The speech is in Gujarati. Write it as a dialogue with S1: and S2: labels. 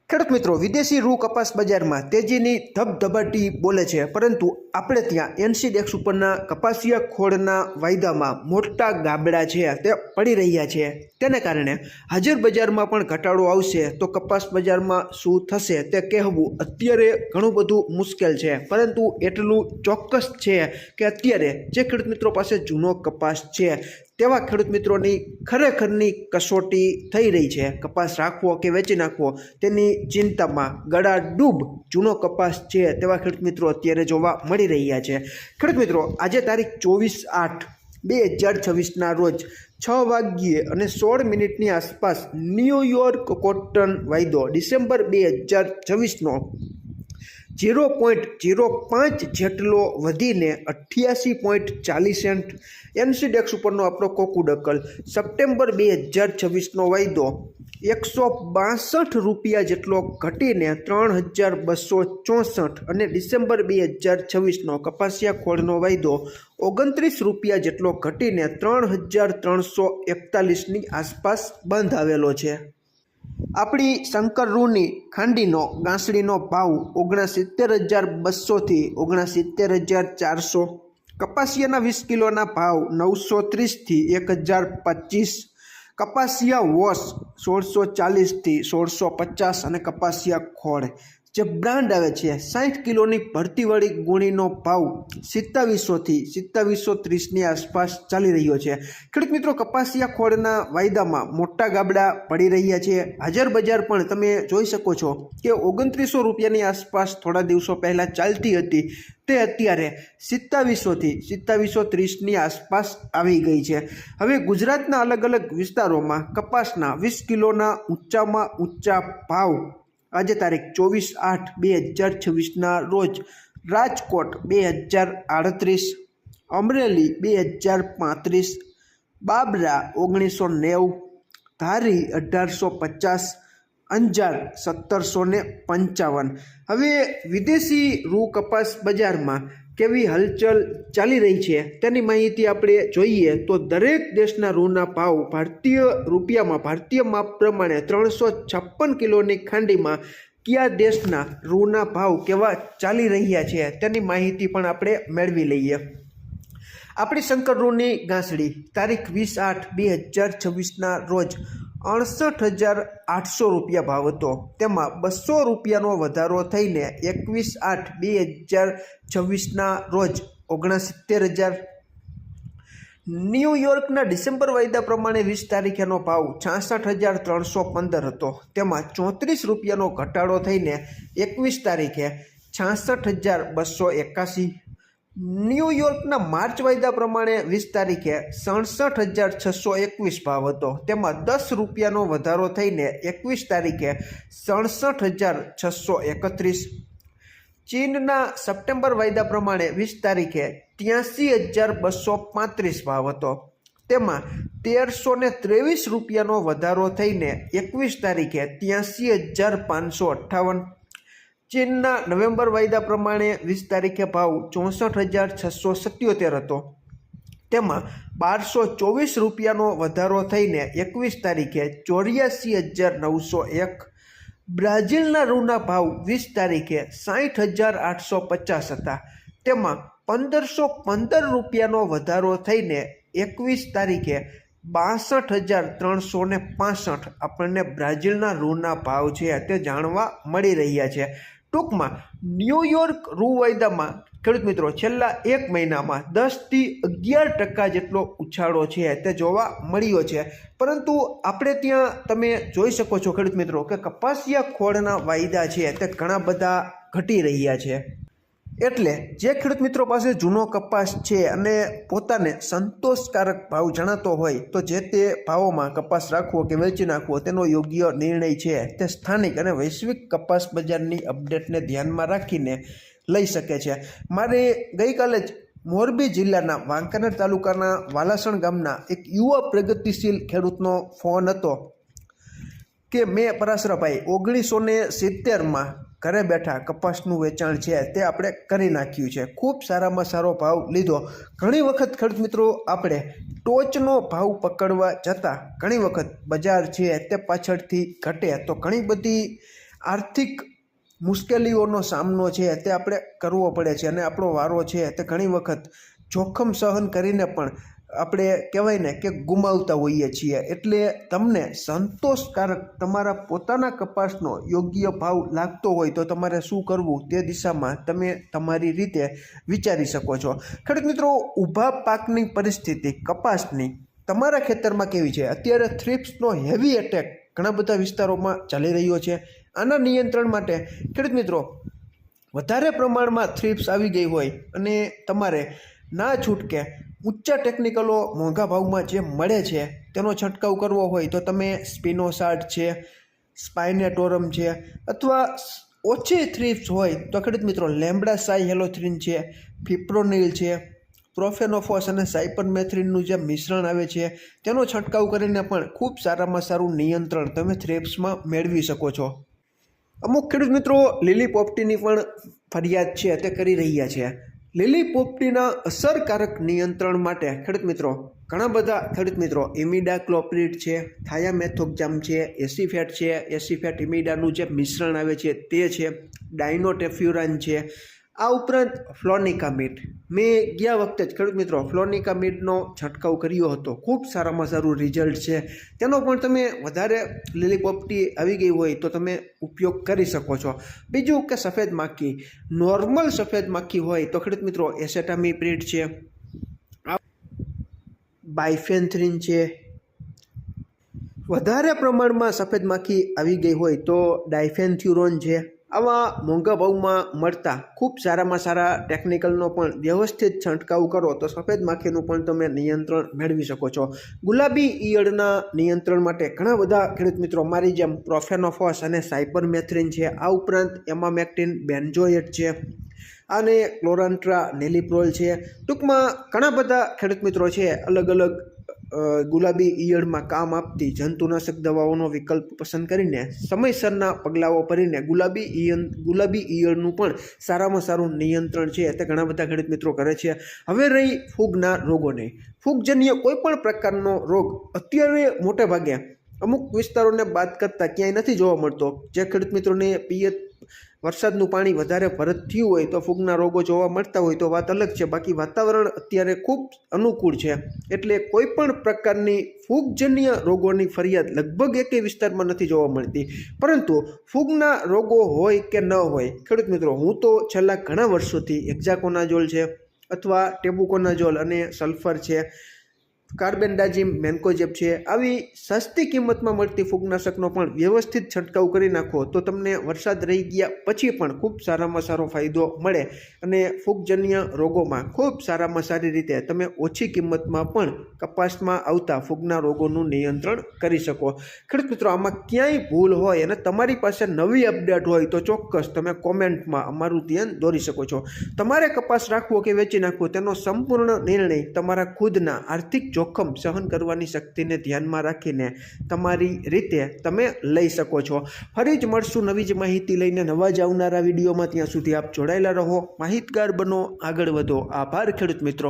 S1: ખેડૂત મિત્રો, વિદેશી રૂ કપાસ બજારમાં તેજીની ધબધબાટી બોલે છે, પરંતુ આપણે ત્યાં એનસીડેક્સ ઉપરના કપાસિયા ખોળના વાયદામાં મોટા ગાબડા છે તે પડી રહ્યા છે. તેને કારણે હાજર બજારમાં પણ ઘટાડો આવશે તો કપાસ બજારમાં શું થશે તે કહેવું અત્યારે ઘણું બધું મુશ્કેલ છે. પરંતુ એટલું ચોક્કસ છે કે અત્યારે જે ખેડૂત મિત્રો પાસે જૂનો કપાસ છે તેવા ખેડૂત મિત્રોની ખરેખરની કસોટી થઈ રહી છે. કપાસ રાખવો કે વેચી નાખવો તેની ચિંતામાં ગળા ડૂબ જૂનો કપાસ છે તેવા ખેડૂત મિત્રો અત્યારે જોવા મળી રહ્યા છે. ખેડૂત મિત્રો, આજે તારીખ 24/8/2026ના રોજ 6:16 આસપાસ ન્યૂયોર્ક કોટન વાયદો ડિસેમ્બર 2026નો 0.05 જેટલો વધીને 88.40 સેન્ટ. એનસીડેક્સ ઉપરનો આપણો કોકુડકલ સપ્ટેમ્બર 2026નો વાયદો 162 રૂપિયા જેટલો ઘટીને 3264 અને ડિસેમ્બર 2026નો કપાસિયા ખોળનો વાયદો 29 રૂપિયા જેટલો ઘટીને 3341ની આસપાસ બંધ આવેલો છે. આપણી શંકર રૂની ખાંડીનો ગાંસડીનો ભાવ 69200 થી 69400. કપાસિયાના 20 કિલોના ભાવ 930 થી 1025. કપાસિયા વોશ 1640 થી 1650 અને કપાસિયા ખોળ જે બ્રાન્ડ આવે છે 60 કિલોની ભરતીવાળી ગુણીનો ભાવ 2700 થી 2730ની આસપાસ ચાલી રહ્યો છે. ખેડૂત મિત્રો, કપાસિયા ખોળના વાયદામાં મોટા ગાબડા પડી રહ્યા છે. હાજર બજાર પણ તમે જોઈ શકો છો કે 2900 રૂપિયાની આસપાસ થોડા દિવસો પહેલાં ચાલતી હતી તે અત્યારે 2700 થી 2730ની આસપાસ આવી ગઈ છે. હવે ગુજરાતના અલગ અલગ વિસ્તારોમાં કપાસના 20 કિલોના ઊંચામાં ઊંચા ભાવ આજે તારીખ 24/8/2026ના રોજ રાજકોટ 2038, અમરેલી 2035, બાબરા 1990, ધારી 1850, અંજાર 1755. હવે વિદેશી રૂ કપાસ બજારમાં કેવી હલચલ ચાલી રહી છે તેની માહિતી આપણે જોઈએ તો દરેક દેશના રૂના ભાવ ભારતીય રૂપિયામાં ભારતીય માપ પ્રમાણે 356 કિલોની ખાંડીમાં કયા દેશના રૂના ભાવ કેવા ચાલી રહ્યા છે તેની માહિતી પણ આપણે મેળવી લઈએ. આપણી શંકર રૂની ગાંસડી તારીખ 20/8/2026ના રોજ 68,800 રૂપિયા ભાવ હતો. તેમાં 200 રૂપિયાનો વધારો થઈને 21/8/2026ના રોજ 69,000. ન્યૂયોર્કના ડિસેમ્બર વાયદા પ્રમાણે 20 તારીખેનો ભાવ 66,315 હતો. તેમાં 34 રૂપિયાનો ઘટાડો થઈને 21 તારીખે 66,281. ન્યૂયોર્કના માર્ચ વાયદા પ્રમાણે 20 તારીખે 67,621 ભાવ હતો. તેમાં 10 રૂપિયાનો વધારો થઈને 21 તારીખે 67,631. ચીનના સપ્ટેમ્બર વાયદા પ્રમાણે 20 તારીખે 83,235 ભાવ હતો. તેમાં 1,323 રૂપિયાનો વધારો થઈને 21 તારીખે 83,558. ચીનના નવેમ્બર વાયદા પ્રમાણે 20 તારીખે ભાવ 64,677 હતો. તેમાં 1,224 રૂપિયાનો વધારો થઈને 21 તારીખે 84,901. બ્રાઝિલના રૂના ભાવ 20 તારીખે 60,850 હતા. તેમાં 1,515 રૂપિયાનો વધારો થઈને 21 તારીખે 62,365 આપણને બ્રાઝિલના રૂના ભાવ છે તે જાણવા મળી રહ્યા છે. ટૂંકમાં ન્યૂયોર્ક રૂ વાયદામાં ખેડૂત મિત્રો છેલ્લા એક મહિનામાં 10 થી 11% જેટલો ઉછાળો છે તે જોવા મળ્યો છે. પરંતુ આપણે ત્યાં તમે જોઈ શકો છો ખેડૂત મિત્રો કે કપાસિયા ખોળના વાયદા છે તે ઘણા બધા ઘટી રહ્યા છે. એટલે જે ખેડૂત મિત્રો પાસે જૂનો કપાસ છે અને પોતાને સંતોષકારક ભાવ જણાતો હોય તો જે તે ભાવોમાં કપાસ રાખવો કે વેચી નાખવો તેનો યોગ્ય નિર્ણય છે તે સ્થાનિક અને વૈશ્વિક કપાસ બજારની અપડેટને ધ્યાનમાં રાખીને લઈ શકે છે. મારે ગઈકાલે જ મોરબી જિલ્લાના વાંકાનેર તાલુકાના વાલાસણ ગામના એક યુવા પ્રગતિશીલ ખેડૂતનો ફોન હતો કે મેં પરાશરભાઈ 1970માં ઘરે બેઠા કપાસનું વેચાણ છે તે આપણે કરી નાખ્યું છે, ખૂબ સારામાં સારો ભાવ લીધો. ઘણી વખત ખેડૂત મિત્રો આપણે ટોચનો ભાવ પકડવા જતાં ઘણી વખત બજાર છે તે પાછળથી ઘટે તો ઘણી બધી આર્થિક મુશ્કેલીઓનો સામનો છે તે આપણે કરવો પડે છે અને આપણો વારો છે તે ઘણી વખત જોખમ સહન કરીને પણ આપણે કહેવાય ને કે ગુમાવતા હોઈએ છીએ. એટલે તમને સંતોષકારક તમારા પોતાના કપાસનો યોગ્ય ભાવ લાગતો હોય તો તમારે શું કરવું તે દિશામાં તમે તમારી રીતે વિચારી શકો છો. ખેડૂત મિત્રો, ઊભા પાકની પરિસ્થિતિ કપાસની તમારા ખેતરમાં કેવી છે? અત્યારે થ્રિપ્સનો હેવી એટેક ઘણા બધા વિસ્તારોમાં ચાલી રહ્યો છે. આના નિયંત્રણ માટે ખેડૂત મિત્રો, વધારે પ્રમાણમાં થ્રિપ્સ આવી ગઈ હોય અને તમારે ના છૂટકે ઊંચા ટેકનિકલો મોંઘા ભાવમાં જે મળે છે તેનો છંટકાવ કરવો હોય તો તમે સ્પિનોસાર્ડ છે, સ્પાઇનેટોરમ છે, અથવા ઓછી થ્રિપ્સ હોય તો ખેડૂત મિત્રો લેમ્બડા સાઈ હેલોથ્રીન છે, ફિપ્રોનિલ છે, પ્રોફેનોફોસ અને સાયપરમેથ્રિનનું જે મિશ્રણ આવે છે તેનો છંટકાવ કરીને પણ ખૂબ સારામાં સારું નિયંત્રણ તમે થ્રિપ્સમાં મેળવી શકો છો. અમુક ખેડૂત મિત્રો લીલી પોપટીની પણ ફરિયાદ છે તે કરી રહ્યા છે. લીલી પોપટીના અસરકારક નિયંત્રણ માટે ખેડૂત મિત્રો ઘણા બધા ખેડૂત મિત્રો ઇમિડાક્લોપ્રિડ છે, થાયામેથોક્ઝામ છે, એસીફેટ ઇમિડાનું જે મિશ્રણ આવે છે તે છે, ડાયનોટેફ્યુરાન છે. આ ઉપરાંત ફ્લોનિકામિડ, મેં ગયા વખતે જ ખેડૂત મિત્રો ફ્લોનિકામિડનો છંટકાવ કર્યો હતો. ખૂબ સારામાં સારું રિઝલ્ટ છે તેનો પણ તમે વધારે લીલી પોપટી આવી ગઈ હોય તો તમે ઉપયોગ કરી શકો છો. બીજું કે સફેદ માખી, નોર્મલ સફેદ માખી હોય તો ખેડૂત મિત્રો એસેટામિપ્રિડ છે, બાયફેન્થ્રીન છે. વધારે પ્રમાણમાં સફેદ માખી આવી ગઈ હોય તો ડાયફેન્થ્યુરોન છે. આવા મોંઘા ભાવમાં મળતા ખૂબ સારામાં સારા ટેકનિકલનો પણ વ્યવસ્થિત છંટકાવ કરો તો સફેદ માખીનું પણ તમે નિયંત્રણ મેળવી શકો છો. ગુલાબી ઈયળના નિયંત્રણ માટે ઘણા બધા ખેડૂત મિત્રો મારી જેમ પ્રોફેનોફોસ અને સાયપરમેથ્રિન છે, આ ઉપરાંત એમામેક્ટિન બેન્ઝોએટ છે અને ક્લોરાન્ટ્રા નેલિપ્રોલ છે. ટૂંકમાં ઘણા બધા ખેડૂત મિત્રો છે અલગ અલગ ગુલાબી ઈયળમાં કામ આપતી જંતુનાશક દવાઓનો વિકલ્પ પસંદ કરીને સમયસરના પગલાઓ ભરીને ગુલાબી ઈયળનું પણ સારામાં સારું નિયંત્રણ છે તે ઘણા બધા ખેડૂત મિત્રો કરે છે. હવે રહી ફૂગના રોગોની. ફૂગજન્ય કોઈ પણ પ્રકારનો રોગ અત્યારે મોટે ભાગે અમુક વિસ્તારોને બાદ કરતાં ક્યાંય નથી જોવા મળતો. જે ખેડૂત મિત્રોને પિયત વરસાદનું પાણી વધારે ભરત થયું હોય તો ફૂગના રોગો જોવા મળતા હોય તો વાત અલગ છે. બાકી વાતાવરણ અત્યારે ખૂબ અનુકૂળ છે એટલે કોઈ પણ પ્રકારની ફૂગજન્ય રોગોની ફરિયાદ લગભગ એકેય વિસ્તારમાં નથી જોવા મળતી. પરંતુ ફૂગના રોગો હોય કે ન હોય ખેડૂત મિત્રો, હું તો છેલ્લા ઘણા વર્ષોથી હેક્ઝાકોનાઝોલ છે અથવા ટેબુકોનાઝોલ અને સલ્ફર છે, કાર્બેન્ડાઝિમ, મેન્કોજેબ છે, આવી સસ્તી કિંમતમાં મળતી ફૂગનાશકનો પણ વ્યવસ્થિત છંટકાવ કરી નાખો તો તમને વરસાદ રહી ગયા પછી પણ ખૂબ સારામાં સારો ફાયદો મળે અને ફૂગજન્ય રોગોમાં ખૂબ સારામાં સારી રીતે તમે ઓછી કિંમતમાં પણ કપાસમાં આવતા ફૂગના રોગોનું નિયંત્રણ કરી શકો. ખેડૂત મિત્રો, આમાં ક્યાંય ભૂલ હોય અને તમારી પાસે નવી અપડેટ હોય તો ચોક્કસ તમે કોમેન્ટમાં અમારું ધ્યાન દોરી શકો છો. તમારે કપાસ રાખવો કે વેચી નાખવો તેનો સંપૂર્ણ નિર્ણય તમારા ખુદના આર્થિક જોખમ સહન કરવાની શક્તિને ધ્યાનમાં રાખીને તમારી રીતે તમે લઈ શકો છો. ફરી જ મળશું નવી જ માહિતી લઈને નવા જ આવનારા વિડીયોમાં. ત્યાં સુધી આપ જોડાયેલા રહો, માહિતગાર બનો, આગળ વધો. આભાર ખેડૂત મિત્રો.